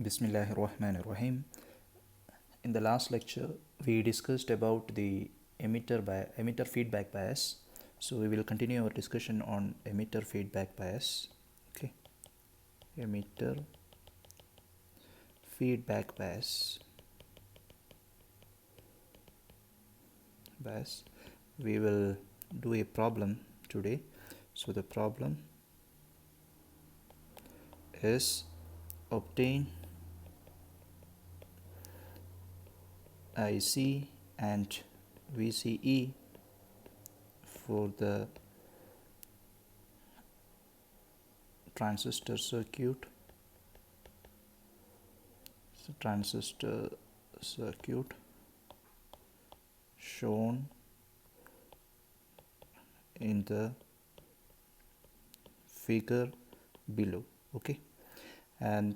Bismillahirrahmanirrahim. In the last lecture, we discussed about the emitter feedback bias. So we will continue our discussion on emitter feedback bias. Okay, emitter feedback bias. We will do a problem today. So the problem is obtain IC and VCE for the transistor circuit shown in the figure below. Okay, and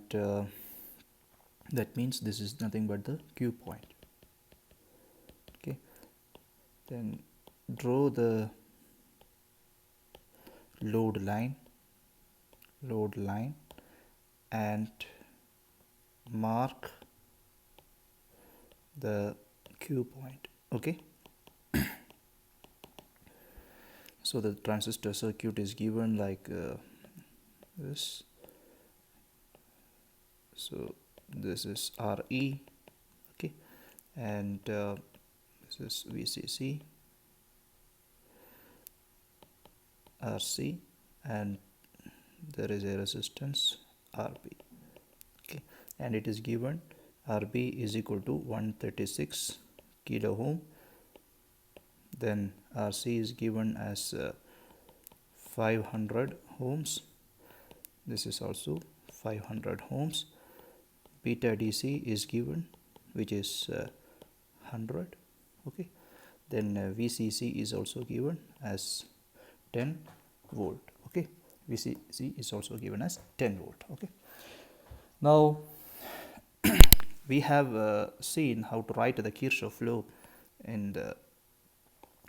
that means this is nothing but the Q point. Okay, then draw the load line and mark the Q point. Okay, so the transistor circuit is given like this. So this is RE, okay, and this is VCC, RC, and there is a resistance RB. Okay, and it is given RB is equal to 136 kilo ohm. Then RC is given as 500 ohms. This is also 500 ohms. Beta DC is given, which is 100. Okay, then VCC is also given as 10 volt. Okay, VCC is also given as 10 volt. Okay, now we have seen how to write the Kirchhoff law in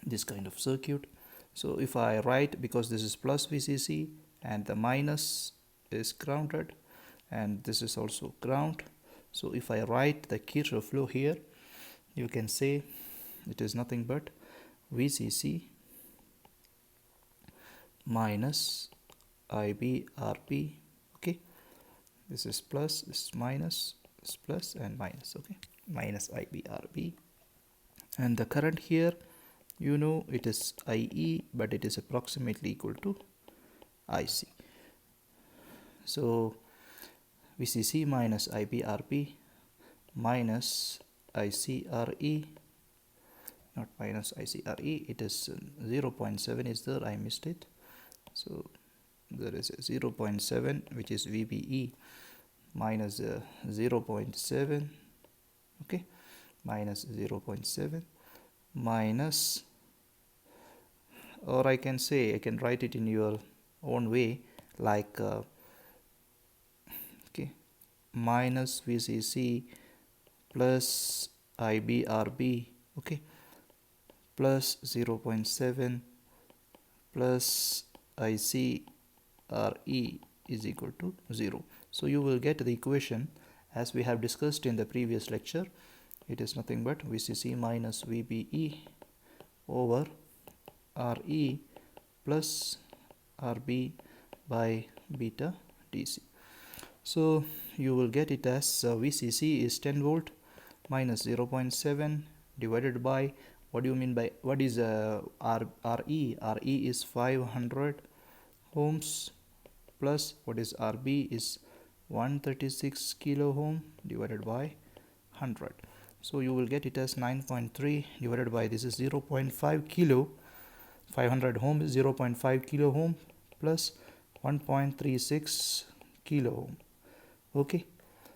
this kind of circuit. So if I write, because this is plus VCC and the minus is grounded and this is also ground, so if I write the Kirchhoff law here, you can say it is nothing but VCC minus IBRB. Okay, this is plus, this is minus, this is plus and minus. Okay, minus IBRB, and the current here, you know, it is IE, but it is approximately equal to IC. So VCC minus IBRB minus ICRE, not minus ICRE, it is 0.7 is there, I missed it. So there is a 0.7, which is VBE minus 0.7, okay, minus 0.7 minus, or I can say, I can write it in your own way, like okay, minus VCC plus IBRB, okay, plus 0.7 plus ICRE is equal to 0. So you will get the equation as we have discussed in the previous lecture. It is nothing but VCC minus VBE over RE plus RB by beta DC. So you will get it as VCC is 10 volt minus 0.7 divided by, what do you mean by, what is RE? RE is 500 ohms plus what is RB is 136 kilo ohm divided by 100. So you will get it as 9.3 divided by, this is 0.5 kilo, 500 ohm is 0.5 kilo ohm plus 1.36 kilo ohm. Okay,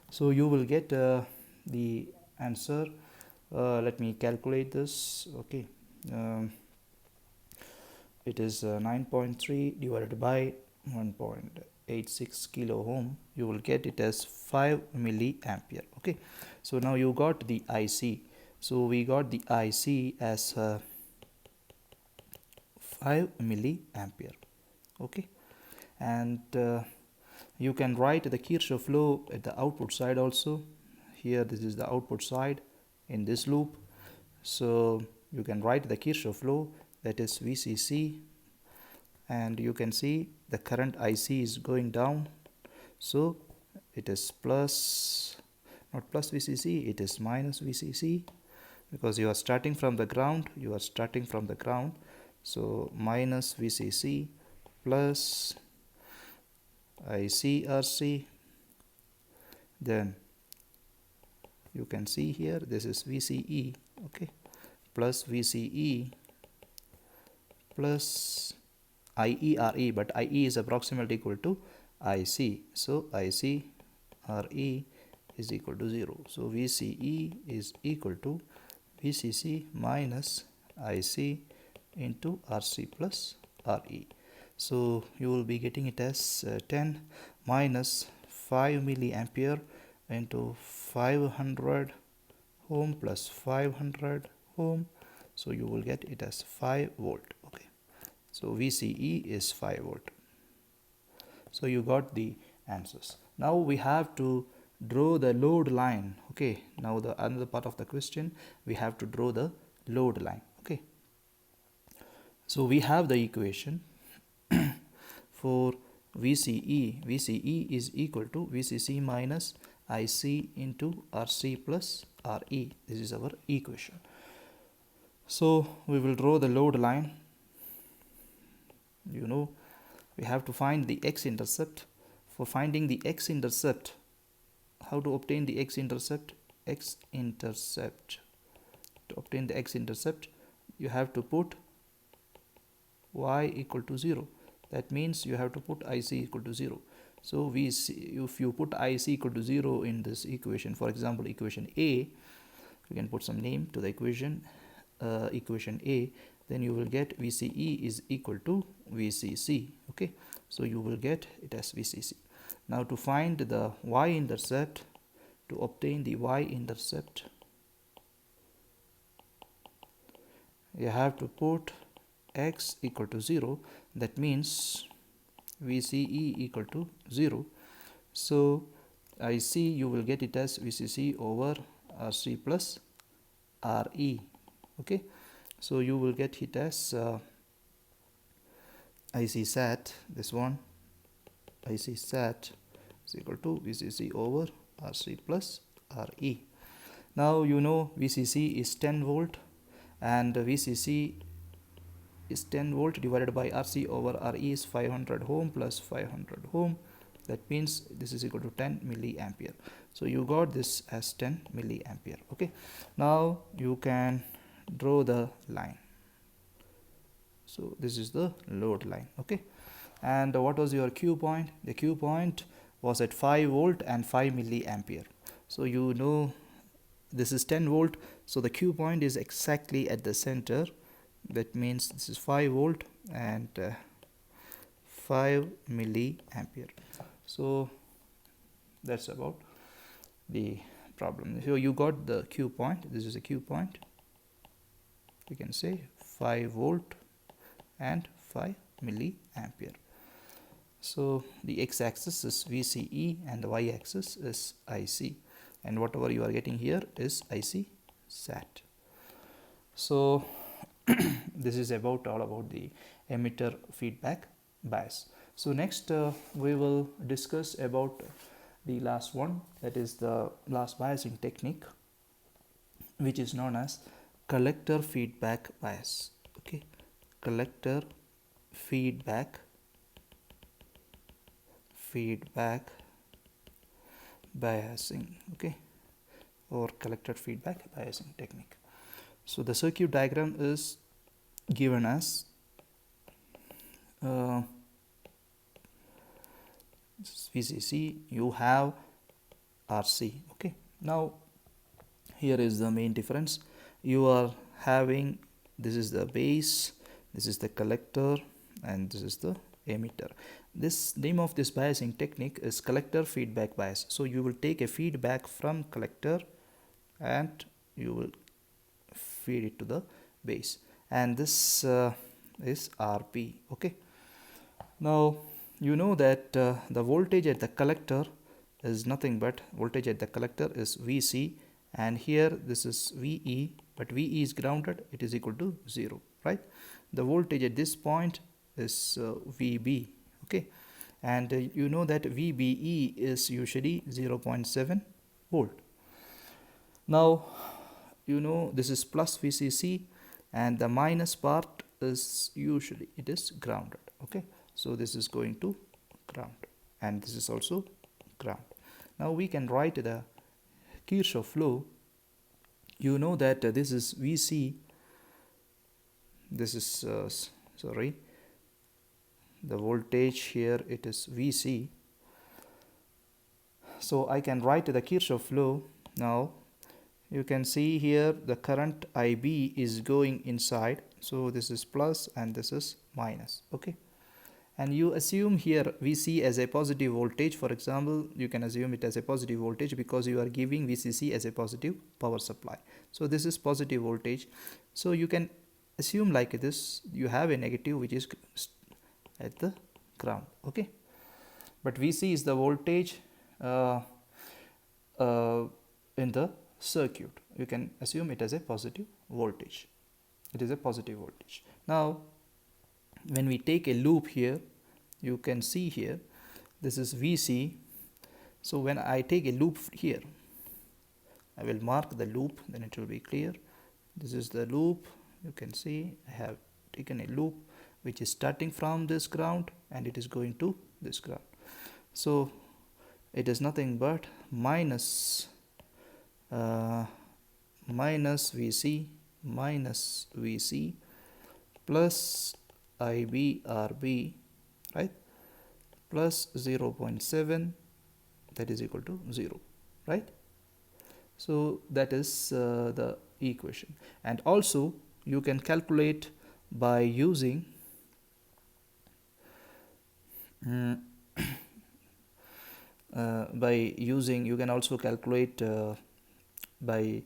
so you will get the answer. Let me calculate this. Okay, it is 9.3 divided by 1.86 kilo ohm. You will get it as 5 milliampere. Okay, so now you got the IC. So we got the IC as 5 milliampere. Okay, and You can write the Kirchhoff law at the output side also. Here this is the output side in this loop. So you can write the Kirchhoff law, that is VCC, and you can see the current IC is going down. So it is plus, not plus VCC, it is minus VCC, because you are starting from the ground. So minus VCC plus ICRC. Then you can see here this is VCE, okay, plus VCE plus IERE, but IE is approximately equal to IC. So ICRE is equal to 0. So VCE is equal to VCC minus IC into RC plus RE. So you will be getting it as 10 minus 5 milliampere into 500 ohm plus 500 ohm. So you will get it as 5 volt. Okay. So VCE is 5 volt. So you got the answers. Now we have to draw the load line. Okay. Now the another part of the question, we have to draw the load line. Okay. So we have the equation for VCE. VCE is equal to VCC minus IC into RC plus RE. This is our equation. So we will draw the load line. You know, we have to find the x-intercept. For finding the x-intercept, how to obtain the x-intercept? To obtain the x-intercept, you have to put y equal to 0. That means you have to put IC equal to 0. So if you put IC equal to 0 in this equation, for example equation A, you can put some name to the equation, equation A, then you will get VCE is equal to VCC. Okay, so you will get it as VCC. Now to find the y-intercept, to obtain the y-intercept, you have to put x equal to 0. That means VCE equal to 0. So IC you will get it as VCC over RC plus RE. Okay, so you will get it as IC sat, this one, IC sat is equal to VCC over RC plus RE. Now you know VCC is 10 volt and VCC is 10 volt divided by RC over RE is 500 ohm plus 500 ohm. That means this is equal to 10 milliampere. So you got this as 10 milliampere. Okay, now you can draw the line. So this is the load line. Okay, and what was your Q point? The Q point was at 5 volt and 5 milliampere. So you know this is 10 volt, so the Q point is exactly at the center. That means this is 5 volt and 5 milliampere. So that's about the problem. So you got the Q point. This is a Q point. We can say 5 volt and 5 milliampere. So the x-axis is VCE and the y-axis is IC, and whatever you are getting here is IC sat. So this is about all about the emitter feedback bias. So next we will discuss about the last one, that is the last biasing technique, which is known as collector feedback bias. Okay, collector feedback biasing. Okay, or collector feedback biasing technique. So the circuit diagram is given as VCC, you have RC. Okay, now here is the main difference. You are having, this is the base, this is the collector, and this is the emitter. This name of this biasing technique is collector feedback bias. So you will take a feedback from collector and you will feed it to the base, and this is RP. Okay, now you know that the voltage at the collector is nothing but voltage at the collector is Vc, and here this is Ve, but Ve is grounded, it is equal to 0, right? The voltage at this point is Vb, okay, and you know that Vbe is usually 0.7 volt. Now you know this is plus Vcc, and the minus part is usually it is grounded, okay, so this is going to ground, and this is also ground. Now we can write the Kirchhoff law. You know that this is Vc, this is sorry, the voltage here it is Vc, so I can write the Kirchhoff law. Now you can see here the current IB is going inside, so this is plus and this is minus, okay, and you assume here Vc as a positive voltage. For example, you can assume it as a positive voltage because you are giving Vcc as a positive power supply, so this is positive voltage. So you can assume like this, you have a negative which is at the ground, okay, but Vc is the voltage in the circuit. You can assume it as a positive voltage, it is a positive voltage. Now when we take a loop here, you can see here this is Vc. So when I take a loop here, I will mark the loop, then it will be clear. This is the loop. You can see I have taken a loop which is starting from this ground and it is going to this ground. So it is nothing but minus Vc plus IBRB, right, plus 0.7, that is equal to 0, right? So that is the equation. And also you can calculate by using you can also calculate by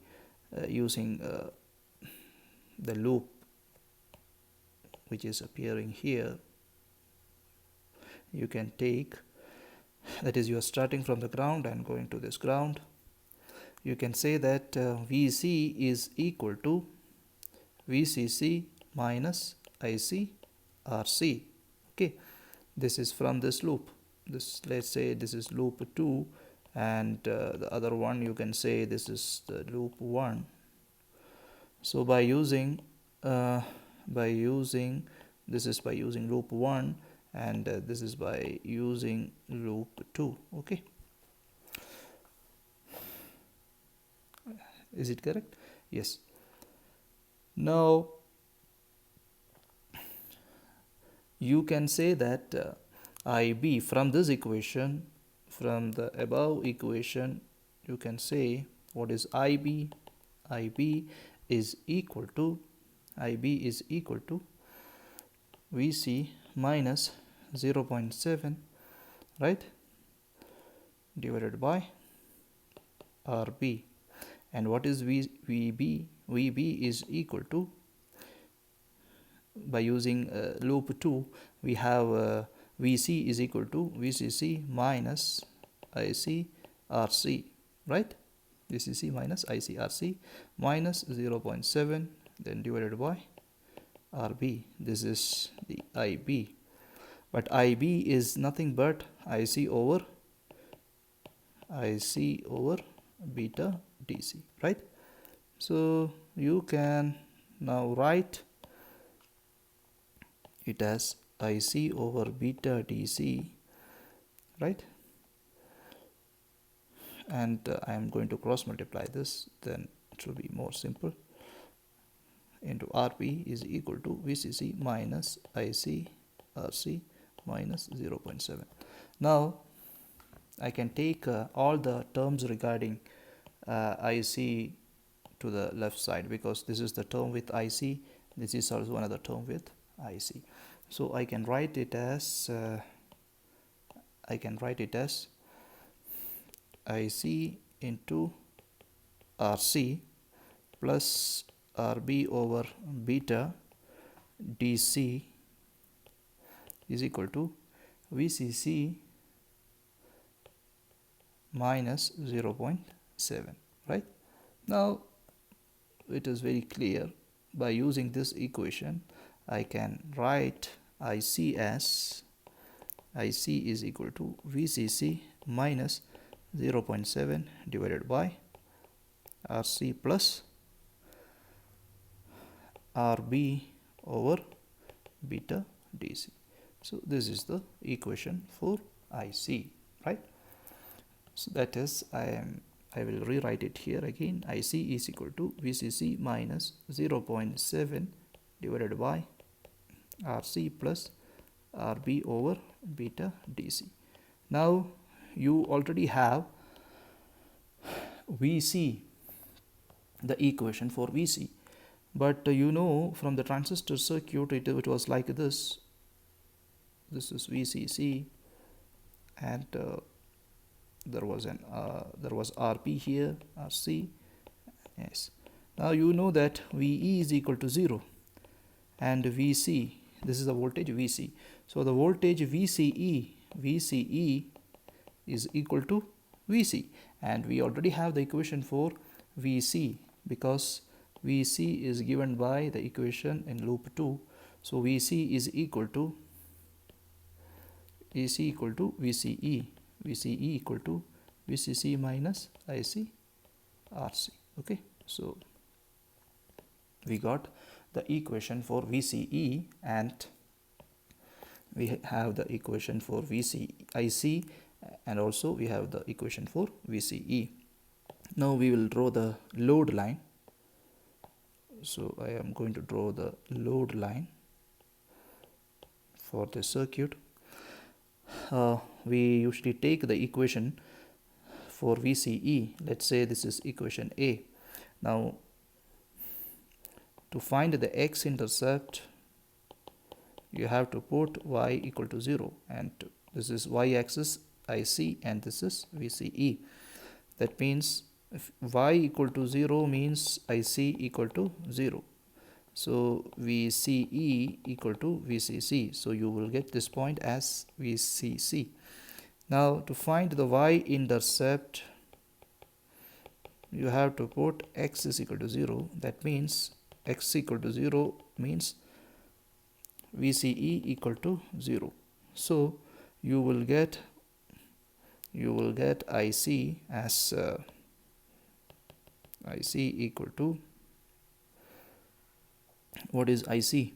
using the loop which is appearing here. You can take, that is, you are starting from the ground and going to this ground. You can say that Vc is equal to Vcc minus Ic Rc, okay. This is from this loop. This, let's say this is loop 2, and the other one you can say this is the loop 1. So by using this is by using loop 1, and this is by using loop 2, okay. Is it correct? Yes. Now you can say that IB from this equation, from the above equation, you can say what is IB. IB is equal to Vc minus 0.7, right, divided by Rb. And what is Vb? Vb is equal to, by using loop 2, we have Vc is equal to Vcc minus Ic Rc, right? Vcc minus Ic Rc minus 0.7, then divided by Rb. This is the IB, but IB is nothing but Ic over beta DC, right? So you can now write it as Ic over beta DC, right? And I am going to cross multiply this, then it will be more simple, into Rb is equal to Vcc minus Ic Rc minus 0.7. Now I can take all the terms regarding Ic to the left side, because this is the term with Ic, this is also another term with Ic. So I can write it as Ic into Rc plus Rb over beta DC is equal to VCC minus 0.7, right? Now it is very clear. By using this equation, I can write IC as IC is equal to VCC minus 0.7 divided by RC plus RB over beta DC. So this is the equation for IC, right? So that is, I will rewrite it here again. IC is equal to VCC minus 0.7 divided by RC plus RB over beta DC. Now you already have VC, the equation for VC, but you know from the transistor circuit it was like this. This is VCC, and there was RP here, RC. Yes. Now you know that VE is equal to 0 and VC, this is the voltage VC. So the voltage VCE is equal to VC, and we already have the equation for VC because VC is given by the equation in loop 2. So VC is equal to VCE, VCE equal to VCC minus IC RC. Okay, so we got the equation for VCE, and we have the equation for IC, and also we have the equation for VCE. Now we will draw the load line. So I am going to draw the load line for the circuit. We usually take the equation for VCE. Let's say this is equation A. Now to find the x-intercept, you have to put y equal to 0, and this is y-axis IC and this is VCE. That means if y equal to 0 means IC equal to 0. So VCE equal to VCC. So you will get this point as VCC. Now to find the y-intercept, you have to put x is equal to 0. That means x equal to 0 means VCE equal to 0. So you will get IC as IC equal to, what is IC?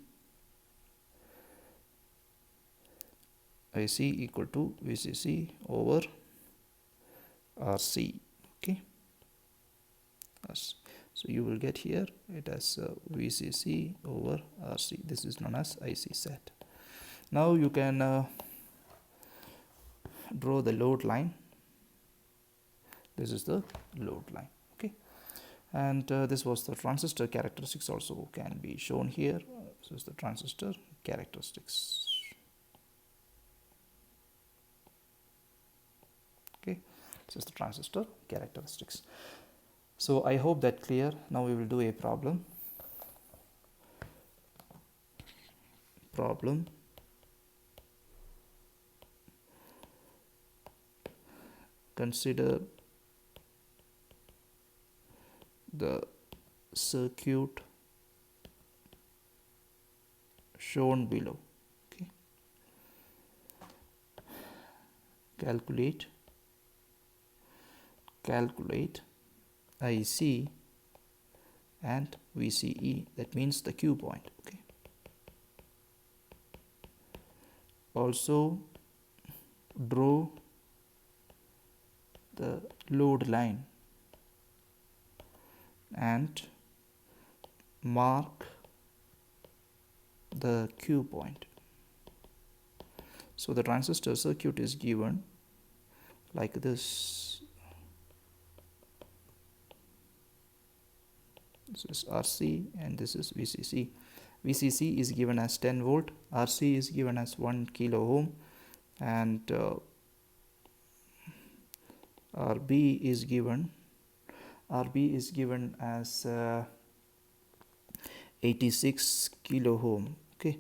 IC equal to VCC over RC. Okay. So you will get here it as VCC over RC. This is known as IC set. Now you can draw the load line. This is the load line. Okay, and this was the transistor characteristics also can be shown here. This is the transistor characteristics. Okay, this is the transistor characteristics. So I hope that clear. Now we will do a problem. Consider the circuit shown below. Okay. Calculate IC and VCE, that means the Q point. Okay. Also draw the load line and mark the Q point. So the transistor circuit is given like this. This is RC and this is VCC. VCC is given as 10 volt, RC is given as 1 kilo ohm, and RB is given as 86 kilo ohm. Okay.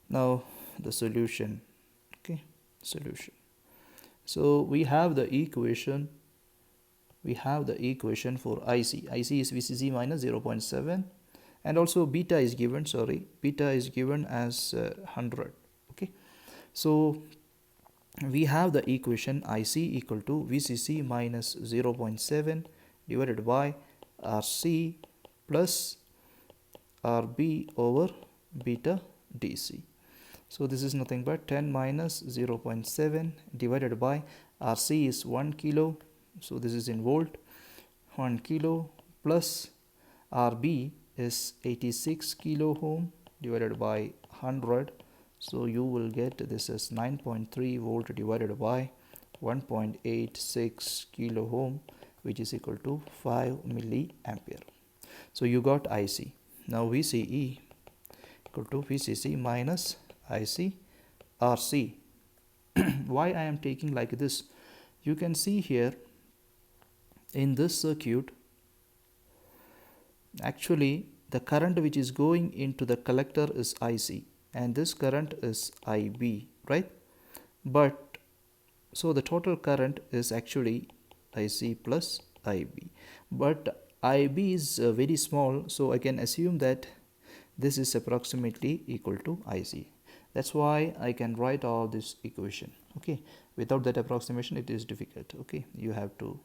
Now the solution. solution. So we have the equation for IC. IC is VCC minus 0.7, and also beta is given, beta is given as 100. Okay, so we have the equation IC equal to VCC minus 0.7 divided by RC plus RB over beta DC. So this is nothing but 10 minus 0.7 divided by RC is 1 kilo, so this is in volt, 1 kilo plus RB is 86 kilo ohm divided by 100, so you will get this as 9.3 volt divided by 1.86 kilo ohm, which is equal to 5 milliampere. So you got IC. Now VCE equal to VCC minus IC RC. Why I am taking like this? You can see here in this circuit, actually the current which is going into the collector is IC, and this current is IB, right? But so the total current is actually IC plus IB, but IB is very small, so I can assume that this is approximately equal to IC. That's why I can write all this equation. Okay, without that approximation it is difficult. Okay, you have to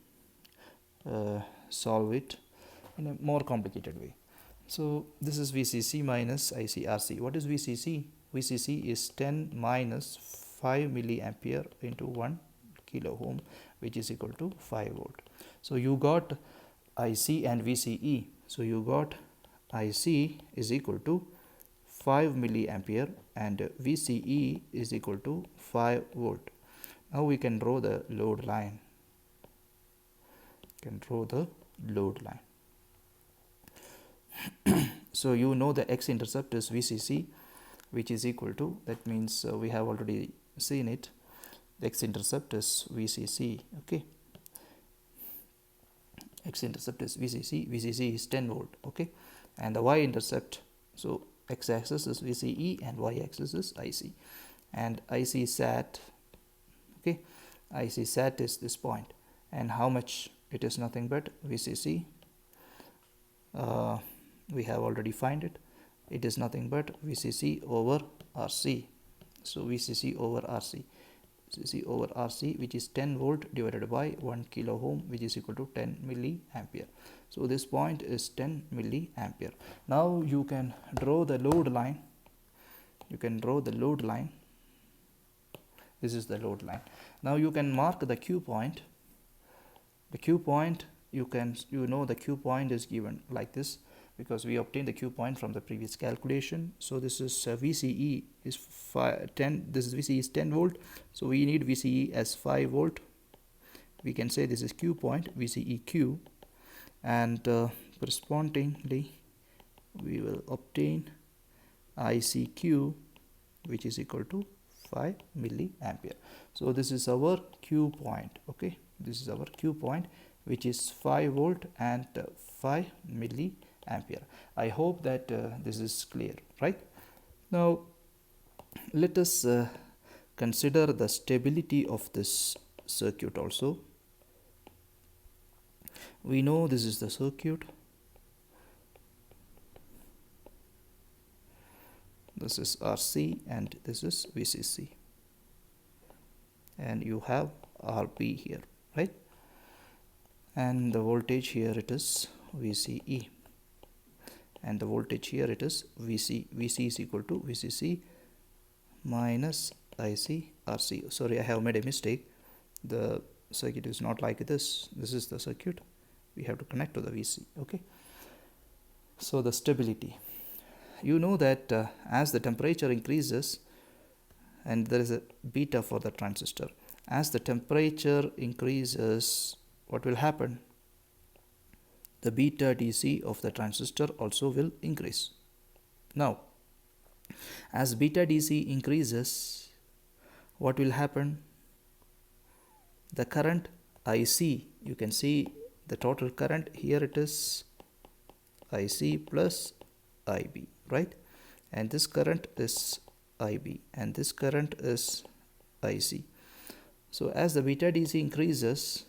solve it in a more complicated way. So this is VCC minus ICRC. What is VCC? VCC is 10 minus 5 milliampere into 1 kilo ohm, which is equal to 5 volt. So you got IC and VCE. So you got IC is equal to 5 milliampere and VCE is equal to 5 volt. Now we can draw the load line. So you know the x-intercept is VCC, which is equal to, that means we have already seen it, the x-intercept is VCC. Okay, x-intercept is VCC, VCC is 10 volt. Okay, and the y-intercept, so x-axis is VCE and y-axis is IC, and IC sat, okay, IC sat is this point, and how much? It is nothing but VCC, we have already find it, it is nothing but VCC over RC. So VCC over RC, which is 10 volt divided by 1 kilo ohm, which is equal to 10 milliampere. So this point is 10 milliampere. Now you can draw the load line. This is the load line. Now you can mark the Q point. The Q point, you know the Q point is given like this, because we obtained the Q point from the previous calculation. So this is VCE is 10, this is VCE is 10 volt, so we need VCE as 5 volt. We can say this is Q point, VCEQ, and correspondingly we will obtain ICQ, which is equal to 5 milliampere. So this is our Q point. Okay, this is our Q point, which is 5 volt and 5 milliampere. I hope that this is clear, right? Now let us consider the stability of this circuit also. We know this is the circuit, this is RC and this is VCC, and you have RB here, right? And the voltage here it is VCE, and the voltage here it is VC. VC is equal to VCC minus IC RC. Sorry, I have made a mistake. The circuit is not like this. This is the circuit. We have to connect to the VC. Okay. So the stability. You know that as the temperature increases, and there is a beta for the transistor, as the temperature increases, what will happen? The beta DC of the transistor also will increase. Now, as beta DC increases, what will happen? The current IC, you can see the total current here, it is IC plus IB, right? And this current is IB and this current is IC. So as the beta DC increases,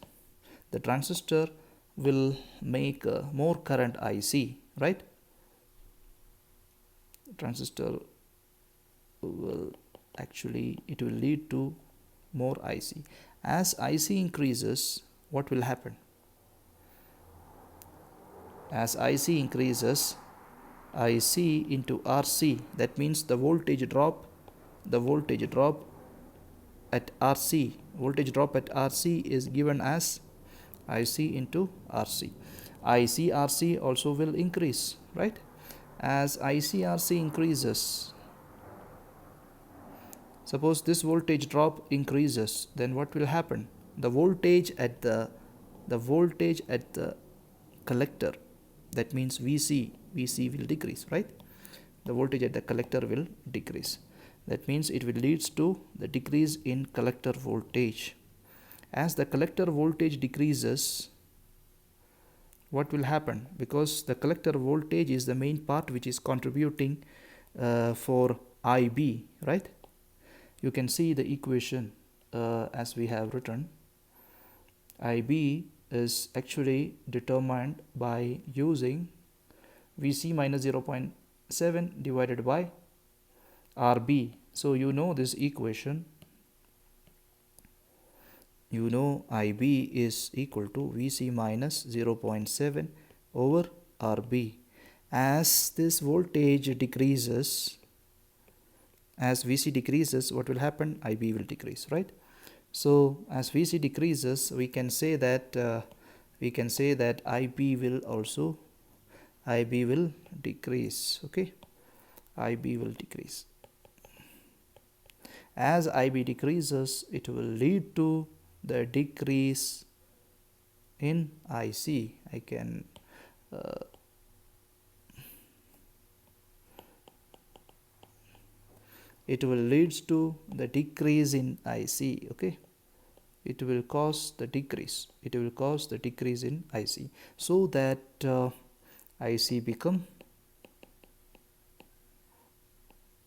the transistor will make more current IC, right? Transistor will actually, it will lead to more IC. As IC increases, what will happen? As IC increases, IC into RC, that means the voltage drop at RC is given as IC into RC. ICRC also will increase, right? As ICRC increases, suppose this voltage drop increases, then what will happen? The voltage at the collector, that means VC will decrease, right? The voltage at the collector will decrease. That means it will leads to the decrease in collector voltage. As the collector voltage decreases, what will happen? Because the collector voltage is the main part which is contributing for IB, right? You can see the equation as we have written. IB is actually determined by using VC minus 0.7 divided by RB. So you know this equation. You know IB is equal to VC minus 0.7 over RB. As this voltage decreases, as VC decreases, what will happen? IB will decrease, right? So as VC decreases, we can say that IB will decrease. Okay, IB will decrease. As IB decreases, it will lead to the decrease in IC. It will leads to the decrease in IC. Okay, it will cause the decrease. It will cause the decrease in IC, so that IC become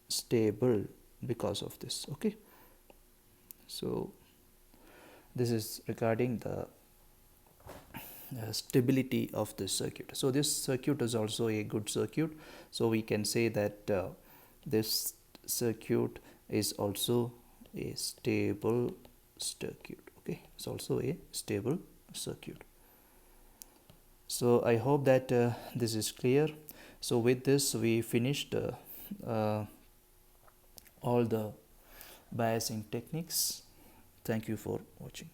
stable because of this. Okay, so this is regarding the stability of this circuit. So this circuit is also a good circuit. So we can say that this circuit is also a stable circuit. Okay, it's also a stable circuit. So I hope that this is clear. So with this we finished all the biasing techniques. Thank you for watching.